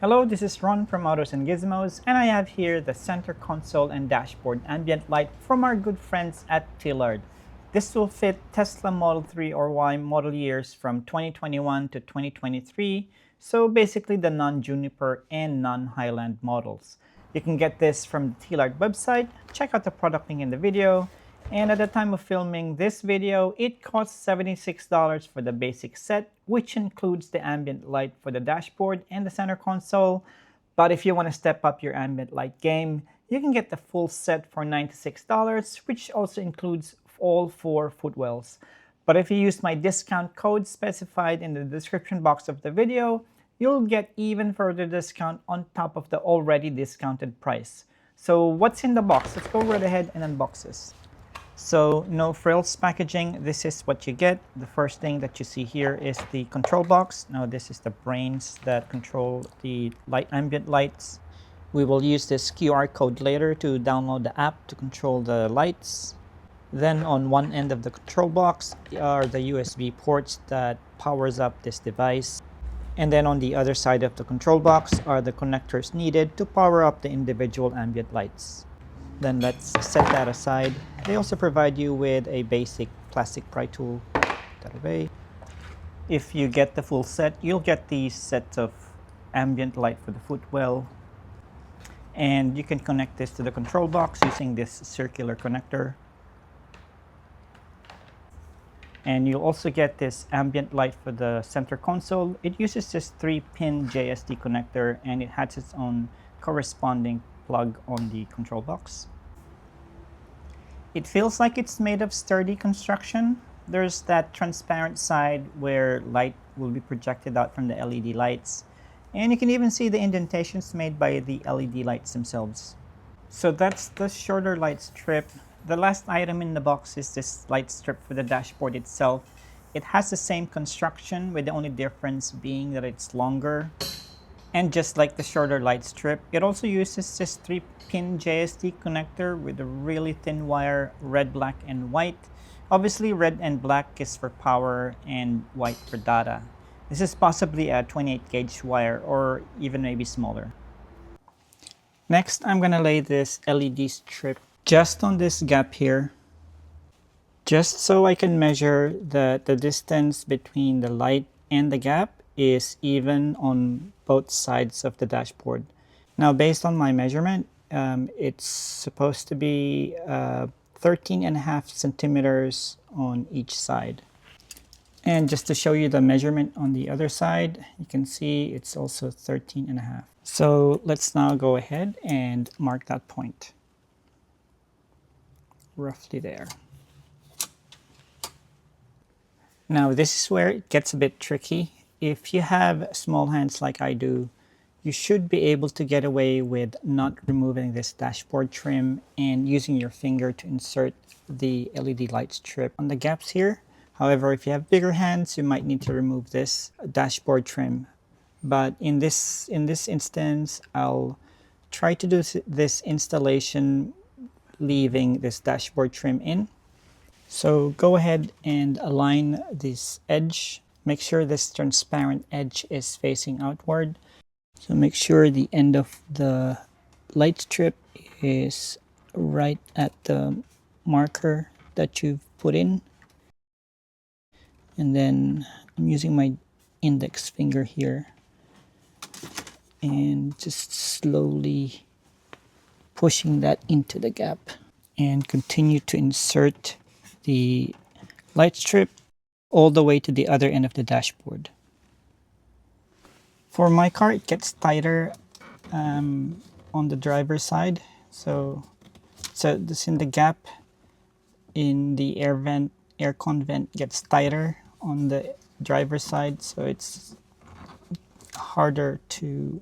Hello, this is Ron from Autos and Gizmos, and I have here the center console and dashboard ambient light from our good friends at Tlyard. This will fit Tesla Model 3 or Y model years from 2021 to 2023, so basically the non-Juniper and non-Highland models. You can get this from the Tlyard website. Check out the product link in the video. And at the time of filming this video, it costs $76 for the basic set, which includes the ambient light for the dashboard and the center console. But if you want to step up your ambient light game, you can get the full set for $96, which also includes all 4 footwells. But if you use my discount code specified in the description box of the video, you'll get even further discount on top of the already discounted price. So what's in the box? Let's go right ahead and unbox this. So no frills packaging, this is what you get. The first thing that you see here is the control box. Now this is the brains that control the ambient lights. We will use this QR code later to download the app to control the lights. Then on one end of the control box are the USB ports that powers up this device. And then on the other side of the control box are the connectors needed to power up the individual ambient lights. Then let's set that aside. They also provide you with a basic plastic pry tool. That away. If you get the full set, you'll get these sets of ambient light for the footwell. And you can connect this to the control box using this circular connector. And you'll also get this ambient light for the center console. It uses this 3-pin JST connector, and it has its own corresponding plug on the control box. It feels like it's made of sturdy construction. There's that transparent side where light will be projected out from the LED lights. And you can even see the indentations made by the LED lights themselves. So that's the shorter light strip. The last item in the box is this light strip for the dashboard itself. It has the same construction, with the only difference being that it's longer. And just like the shorter light strip, it also uses this 3-pin JST connector with a really thin wire, red, black, and white. Obviously, red and black is for power and white for data. This is possibly a 28-gauge wire or even maybe smaller. Next, I'm going to lay this LED strip just on this gap here, just so I can measure that the distance between the light and the gap is even on both sides of the dashboard. Now, based on my measurement, it's supposed to be 13.5 centimeters on each side. And just to show you the measurement on the other side, you can see it's also 13.5. So let's now go ahead and mark that point. Roughly there. Now this is where it gets a bit tricky. If you have small hands like I do, you should be able to get away with not removing this dashboard trim and using your finger to insert the LED light strip on the gaps here. However, if you have bigger hands, you might need to remove this dashboard trim. But in this instance, I'll try to do this installation leaving this dashboard trim in. So go ahead and align this edge. Make sure this transparent edge is facing outward. So make sure the end of the light strip is right at the marker that you've put in. And then I'm using my index finger here and just slowly pushing that into the gap, and continue to insert the light strip all the way to the other end of the dashboard. For my car, it gets tighter on the driver's side. So this in the gap in the aircon vent gets tighter on the driver's side, so it's harder to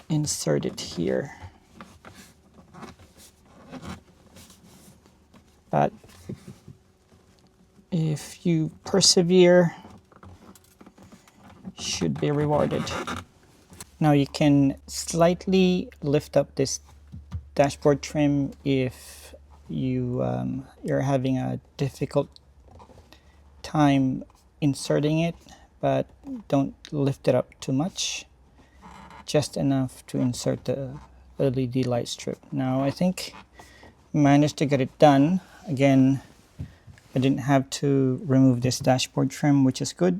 insert it here. But if you persevere, should be rewarded. Now you can slightly lift up this dashboard trim if you're having a difficult time inserting it, but don't lift it up too much. just enough to insert the LED light strip. Now I think I managed to get it done. Again, I didn't have to remove this dashboard trim, which is good.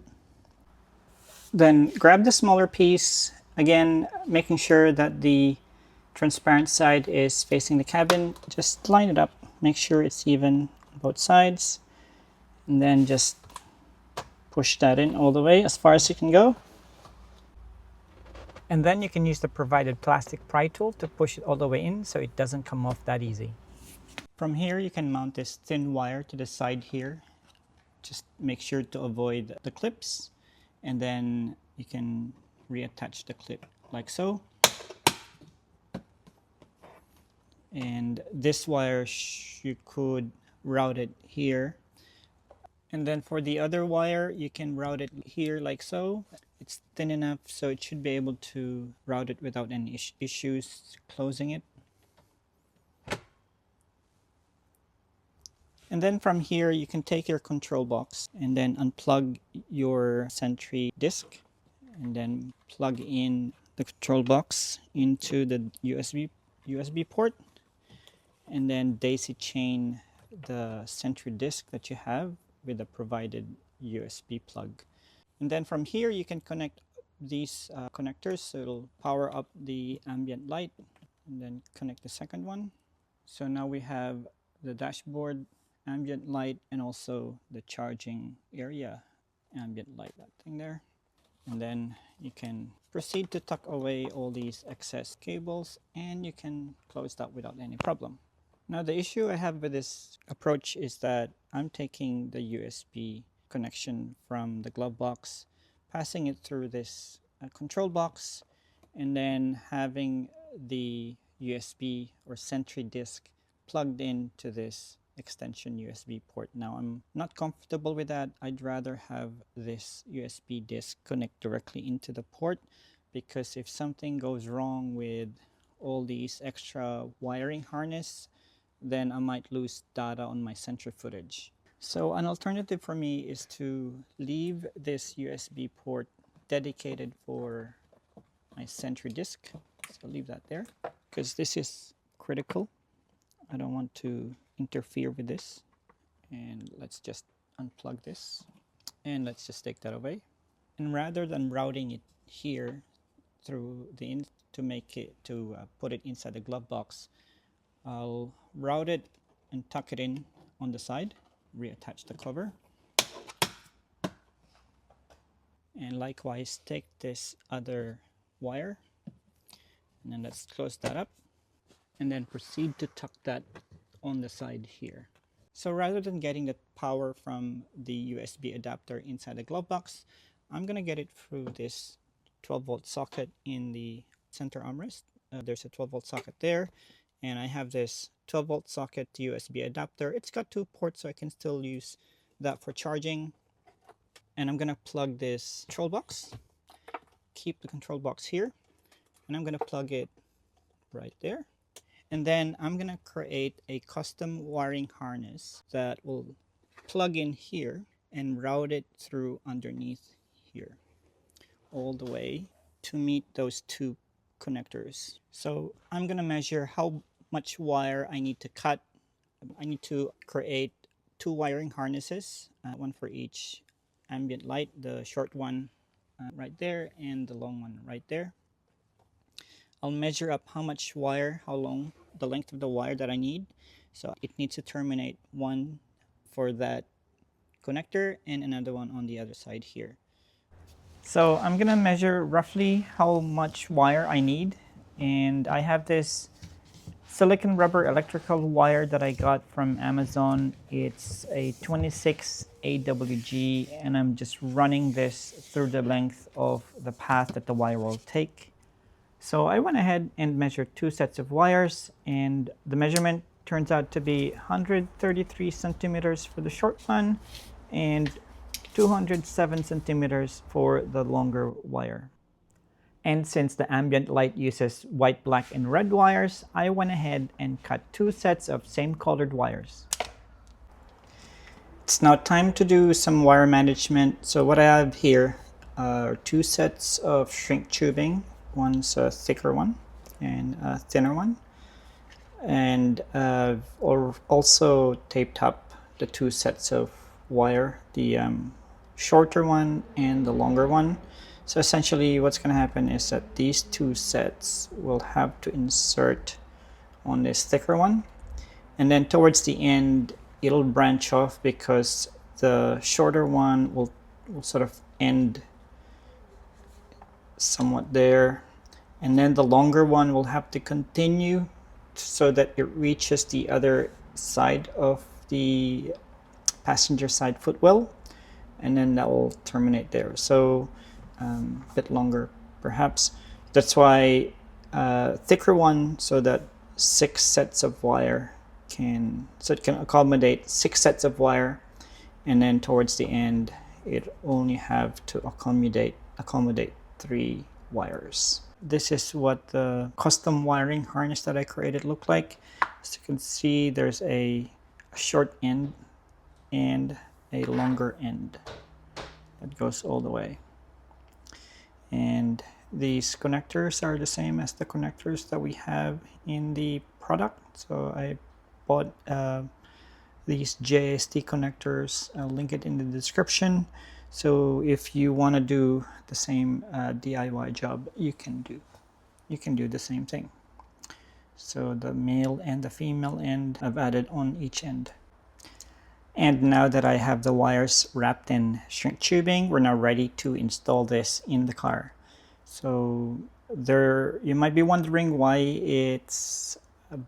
Then grab the smaller piece, again making sure that the transparent side is facing the cabin. Just line it up, make sure it's even on both sides, and then just push that in all the way as far as you can go. And then you can use the provided plastic pry tool to push it all the way in so it doesn't come off that easy. From here you can mount this thin wire to the side here. Just make sure to avoid the clips, and then you can reattach the clip like so. And this wire you could route it here, and then for the other wire you can route it here like so. It's thin enough so it should be able to route it without any issues closing it. And then from here you can take your control box and then unplug your Sentry disc, and then plug in the control box into the USB port, and then daisy chain the Sentry disc that you have with the provided USB plug. And then from here you can connect these connectors, so it'll power up the ambient light, and then connect the second one. So now we have the dashboard ambient light and also the charging area ambient light, that thing there. And then you can proceed to tuck away all these excess cables, and you can close that without any problem. Now the issue I have with this approach is that I'm taking the USB connection from the Glovebox, passing it through this control box, and then having the USB or Sentry disc plugged into this extension USB port. Now I'm not comfortable with that. I'd rather have this USB disc connect directly into the port, because if something goes wrong with all these extra wiring harness, then I might lose data on my Sentry footage. So an alternative for me is to leave this USB port dedicated for my Sentry disc. So leave that there, because this is critical. I don't want to interfere with this. And let's just unplug this, and let's just take that away. And rather than routing it here through the put it inside the glove box, I'll route it and tuck it in on the side, reattach the cover, and likewise take this other wire, and then let's close that up, and then proceed to tuck that on the side here. So rather than getting the power from the USB adapter inside the glove box, I'm going to get it through this 12-volt socket in the center armrest. There's a 12-volt socket there, and I have this 12-volt socket USB adapter. It's got 2 ports, so I can still use that for charging. And I'm going to plug this control box, keep the control box here, and I'm going to plug it right there. And then I'm going to create a custom wiring harness that will plug in here and route it through underneath here all the way to meet those 2 connectors. So I'm going to measure how much wire I need to cut. I need to create 2 wiring harnesses, one for each ambient light, the short one right there and the long one right there. I'll measure up how much wire, how long, the length of the wire that I need. So it needs to terminate one for that connector and another one on the other side here. So I'm gonna measure roughly how much wire I need, and I have this silicon rubber electrical wire that I got from Amazon. It's a 26 AWG, and I'm just running this through the length of the path that the wire will take. So I went ahead and measured 2 sets of wires, and the measurement turns out to be 133 centimeters for the short one and 207 centimeters for the longer wire. And since the ambient light uses white, black, and red wires, I went ahead and cut 2 sets of same colored wires. It's now time to do some wire management. So what I have here are 2 sets of shrink tubing One's a thicker one and a thinner one. And also taped up the two sets of wire, the shorter one and the longer one. So essentially what's going to happen is that these two sets will have to insert on this thicker one, and then towards the end it'll branch off because the shorter one will sort of end somewhat there, and then the longer one will have to continue so that it reaches the other side of the passenger side footwell, and then that will terminate there. So a bit longer perhaps. That's why thicker one, so that 6 sets of wire so it can accommodate 6 sets of wire, and then towards the end it only have to accommodate 3 wires. This is what the custom wiring harness that I created looked like. As you can see, there's a short end and a longer end that goes all the way. And these connectors are the same as the connectors that we have in the product. So I bought these JST connectors. I'll link it in the description. So if you want to do the same DIY job, you can do the same thing. So the male and the female end I've added on each end. And now that I have the wires wrapped in shrink tubing, we're now ready to install this in the car. So you might be wondering why it's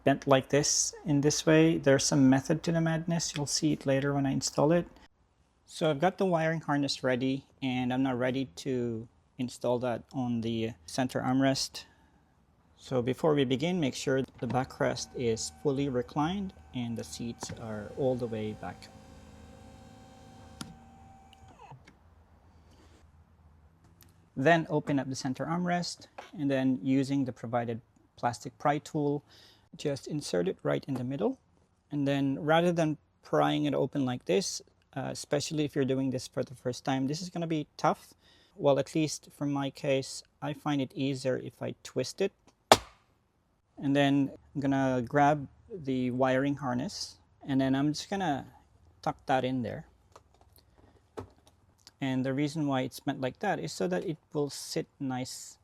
bent like this in this way. There's some method to the madness. You'll see it later when I install it. So I've got the wiring harness ready, and I'm now ready to install that on the center armrest. So before we begin, make sure the backrest is fully reclined and the seats are all the way back. Then open up the center armrest, and then using the provided plastic pry tool, just insert it right in the middle. And then rather than prying it open like this, especially if you're doing this for the first time, this is going to be tough. Well, at least for my case, I find it easier if I twist it. And then I'm going to grab the wiring harness, and then I'm just going to tuck that in there. And the reason why it's meant like that is so that it will sit nice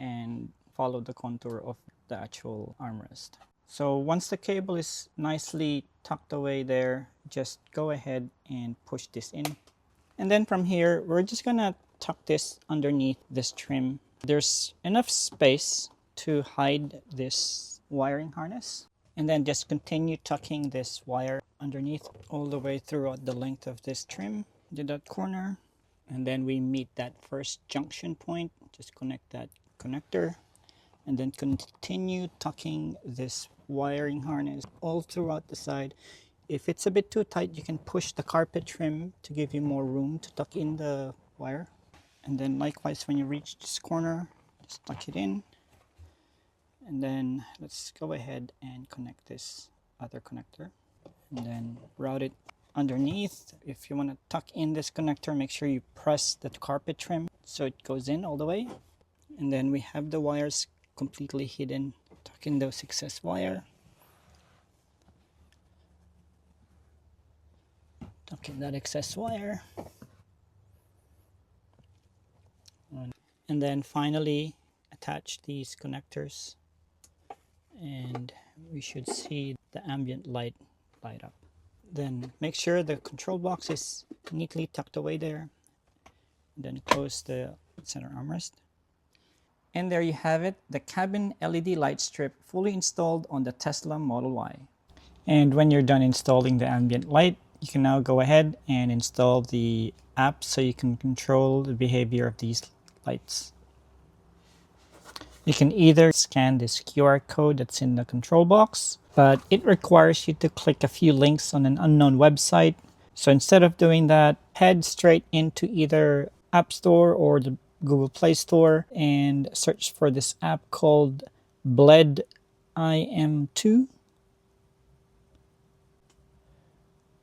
and follow the contour of the actual armrest. So once the cable is nicely tucked away there, just go ahead and push this in. And then from here, we're just gonna tuck this underneath this trim. There's enough space to hide this wiring harness. And then just continue tucking this wire underneath all the way throughout the length of this trim to that corner. And then we meet that first junction point. Just connect that connector. And then continue tucking this wiring harness all throughout the side. If it's a bit too tight, you can push the carpet trim to give you more room to tuck in the wire. And then likewise, when you reach this corner, just tuck it in. And then let's go ahead and connect this other connector. And then route it underneath. If you want to tuck in this connector, make sure you press the carpet trim so it goes in all the way. And then we have the wires completely hidden. Tuck in the excess wire. Tuck in that excess wire. And then finally attach these connectors, and we should see the ambient light up. Then make sure the control box is neatly tucked away there. Then close the center armrest. And there you have it, the cabin LED light strip fully installed on the Tesla Model Y. And when you're done installing the ambient light, you can now go ahead and install the app so you can control the behavior of these lights. You can either scan this QR code that's in the control box, but it requires you to click a few links on an unknown website. So instead of doing that, head straight into either App Store or the Google Play Store and search for this app called Bled IM2.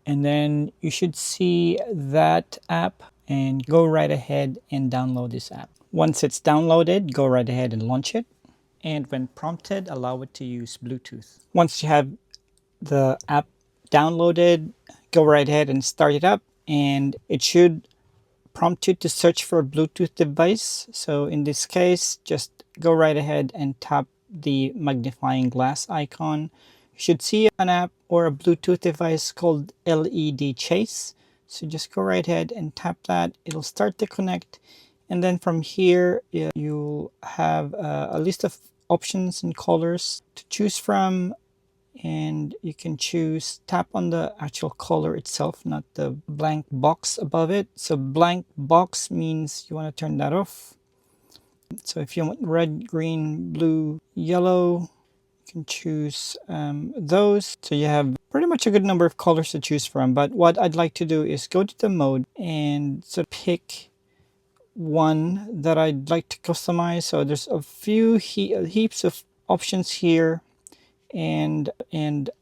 And then you should see that app and go right ahead and download this app. Once it's downloaded, go right ahead and launch it. And when prompted, allow it to use Bluetooth. Once you have the app downloaded, go right ahead and start it up, and it should prompt you to search for a Bluetooth device. So in this case, just go right ahead and tap the magnifying glass icon. You should see an app or a Bluetooth device called LED Chase. So just go right ahead and tap that. It'll start to connect. And then from here, you'll have a list of options and colors to choose from. And you can choose, tap on the actual color itself, not the blank box above it. So blank box means you want to turn that off. So if you want red, green, blue, yellow, you can choose those. So you have pretty much a good number of colors to choose from. But what I'd like to do is go to the mode and sort of pick one that I'd like to customize. So there's a few heaps of options here, and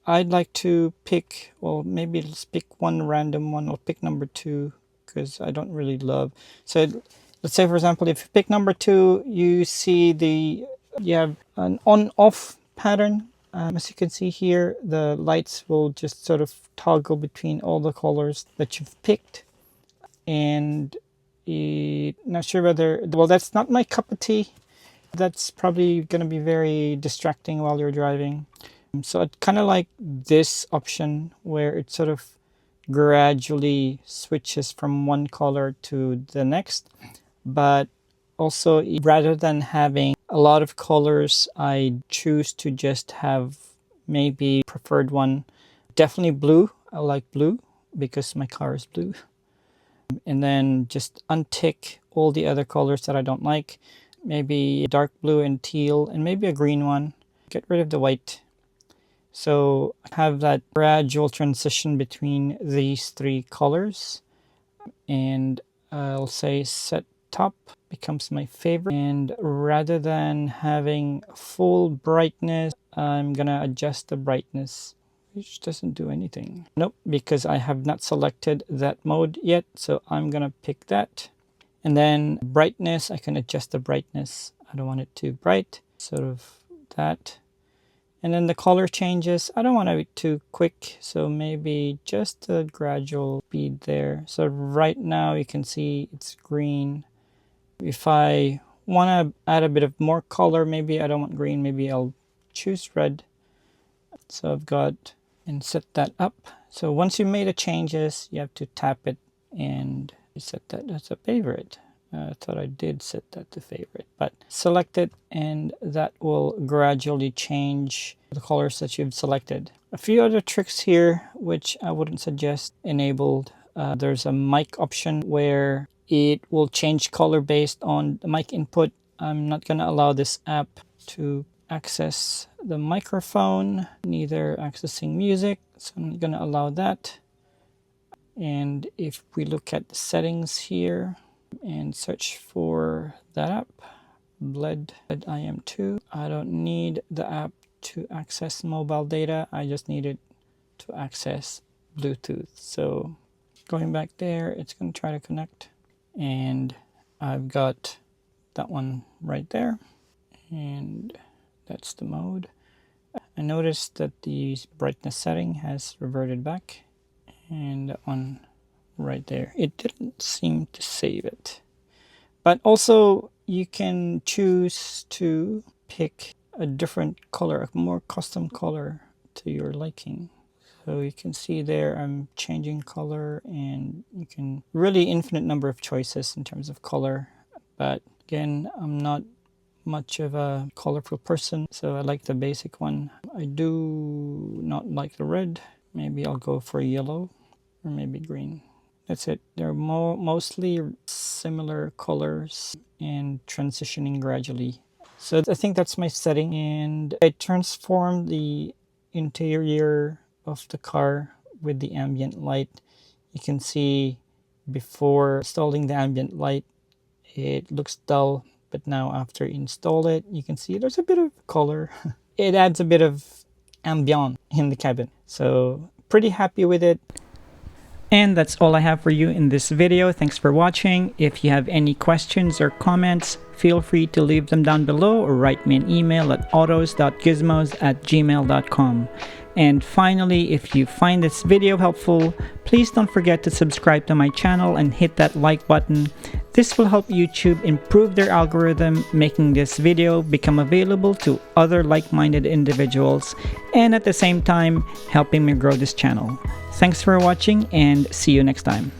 I'd like to pick, well, maybe let's pick one random one. I'll pick number 2 because I don't really love. So let's say, for example, if you pick number 2, you see you have an on-off pattern. As you can see here, the lights will just sort of toggle between all the colors that you've picked. And not sure whether, well, that's not my cup of tea. That's probably going to be very distracting while you're driving. So I kind of like this option where it sort of gradually switches from one color to the next. But also, rather than having a lot of colors, I choose to just have maybe preferred one. Definitely blue. I like blue because my car is blue. And then just untick all the other colors that I don't like. Maybe dark blue and teal, and maybe a green one. Get rid of the white. So have that gradual transition between these 3 colors. And I'll say set top becomes my favorite. And rather than having full brightness, I'm gonna adjust the brightness, which doesn't do anything. Nope, because I have not selected that mode yet. So I'm gonna pick that. And then brightness, I can adjust the brightness. I don't want it too bright, sort of that. And then the color changes, I don't want it too quick, so maybe just a gradual speed there. So right now you can see it's green. If I want to add a bit of more color, maybe I don't want green, maybe I'll choose red. So I've got, and set that up. So once you made the changes, you have to tap it and set that as a favorite. I thought I did set that to favorite, but select it and that will gradually change the colors that you've selected. A few other tricks here which I wouldn't suggest enabled. There's a mic option where it will change color based on the mic input. I'm not going to allow this app to access the microphone, neither accessing music, so I'm not going to allow that. And if we look at the settings here and search for that app, Bled IM2, I don't need the app to access mobile data, I just need it to access Bluetooth. So going back there, it's going to try to connect, and I've got that one right there, and that's the mode. I noticed that the brightness setting has reverted back, and that one right there, it didn't seem to save it. But also you can choose to pick a different color, a more custom color to your liking. So you can see there I'm changing color, and you can really infinite number of choices in terms of color. But again, I'm not much of a colorful person, so I like the basic one. I do not like the red. Maybe I'll go for yellow or maybe green. That's it. They're mostly similar colors and transitioning gradually. So I think that's my setting, and I transformed the interior of the car with the ambient light. You can see before installing the ambient light, it looks dull, but now after install it, you can see there's a bit of color. It adds a bit of ambient in the cabin. So pretty happy with it. And that's all I have for you in this video. Thanks for watching. If you have any questions or comments, feel free to leave them down below or write me an email at autos.gizmos@gmail.com. And finally, if you find this video helpful, please don't forget to subscribe to my channel and hit that like button. This will help YouTube improve their algorithm, making this video become available to other like-minded individuals, and at the same time, helping me grow this channel. Thanks for watching and see you next time.